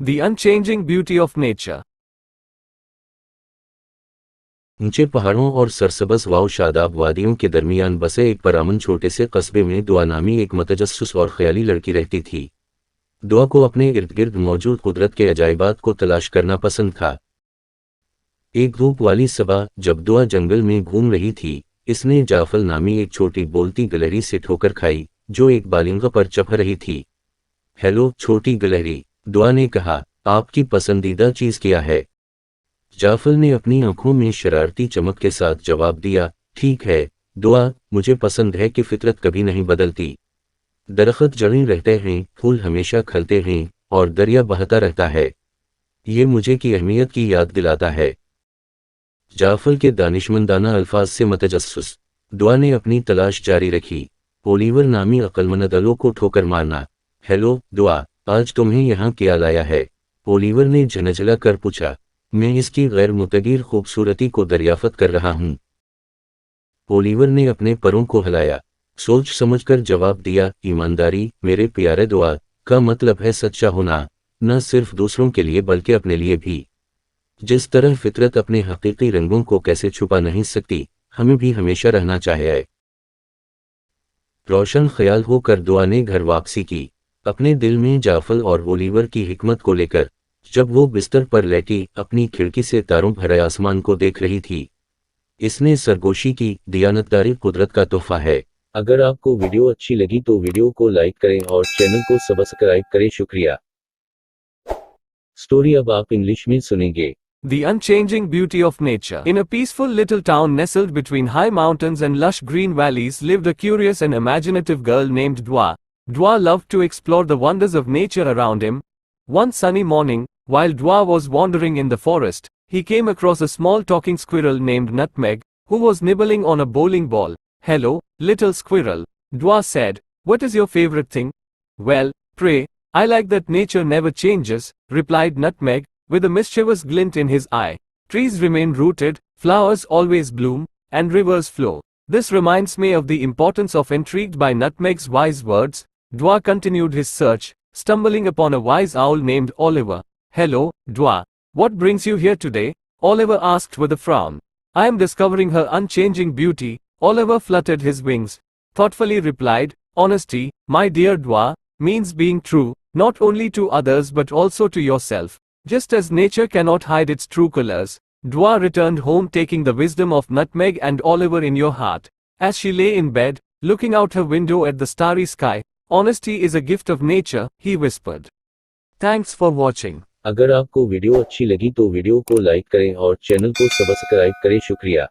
The unchanging beauty of nature. ऊंचे पहाड़ों और सरसब्ज़ वाव शादाब वादियों के दरमियान बसे एक परामन छोटे से कस्बे में दुआ नामी एक मतजस्सुस और ख्याली लड़की रहती थी। दुआ को अपने इर्द गिर्द मौजूद कुदरत के अजायबात को तलाश करना पसंद था। एक धूप वाली सुबह जब दुआ जंगल में घूम रही थी, इसने जाफल नामी एक छोटी बोलती गिलहरी से ठोकर खाई जो एक बालिंगा पर चढ़ रही थी। हेलो छोटी गिलहरी, दुआ ने कहा, आपकी पसंदीदा चीज क्या है? जाफल ने अपनी आंखों में शरारती चमक के साथ जवाब दिया, ठीक है दुआ, मुझे पसंद है कि फितरत कभी नहीं बदलती। दरख्त जड़ें रहते हैं, फूल हमेशा खिलते हैं और दरिया बहता रहता है। ये मुझे की अहमियत की याद दिलाता है। जाफल के दानिशमंदाना अल्फाज से मतजस्सुस दुआ ने अपनी तलाश जारी रखी। ओलिवर नामी अक्लमंद दलों को ठोकर मारना। हेलो दुआ, आज तुम्हें यहाँ क्या लाया है? ओलिवर ने झनझला कर पूछा। मैं इसकी गैर मुतगीर खूबसूरती को दरियाफ्त कर रहा हूँ। ओलिवर ने अपने परों को हिलाया, सोच समझकर जवाब दिया, ईमानदारी मेरे प्यारे दुआ का मतलब है सच्चा होना, न सिर्फ दूसरों के लिए बल्कि अपने लिए भी। जिस तरह फितरत अपने हकीकी रंगों को कैसे छुपा नहीं सकती, हमें भी हमेशा रहना चाहिए। रोशन ख्याल होकर दुआ ने घर वापसी की, अपने दिल में जाफल और ओलिवर की हिकमत को लेकर। जब वो बिस्तर पर लेटी अपनी खिड़की से तारों भरे आसमान को देख रही थी, इसने सरगोशी की, दियानतदारी कुदरत का तोहफा है। अगर आपको वीडियो अच्छी लगी तो वीडियो को लाइक करें और चैनल को सब्सक्राइब करें। शुक्रिया। स्टोरी अब आप इंग्लिश में सुनेंगे। The unchanging beauty of nature. In a peaceful little town nestled between high mountains and lush green valleys lived a curious and imaginative girl named Dua. Dua loved to explore the wonders of nature around him. One sunny morning, while Dua was wandering in the forest, he came across a small talking squirrel named Nutmeg, who was nibbling on a bowling ball. Hello, little squirrel, Dua said. What is your favorite thing? Well, pray, I like that nature never changes, replied Nutmeg, with a mischievous glint in his eye. Trees remain rooted, flowers always bloom, and rivers flow. This reminds me of the importance of intrigued by Nutmeg's wise words. Dua continued his search, stumbling upon a wise owl named Oliver. Hello, Dua. What brings you here today? Oliver asked with a frown. I am discovering her unchanging beauty. Oliver fluttered his wings, thoughtfully replied, honesty, my dear Dua, means being true, not only to others but also to yourself. Just as nature cannot hide its true colors, Dua returned home taking the wisdom of Nutmeg and Oliver in your heart. As she lay in bed, looking out her window at the starry sky, honesty is a gift of nature, he whispered. Thanks for watching. अगर आपको video अच्छी लगी तो video को like करें और channel को subscribe करें। शुक्रिया।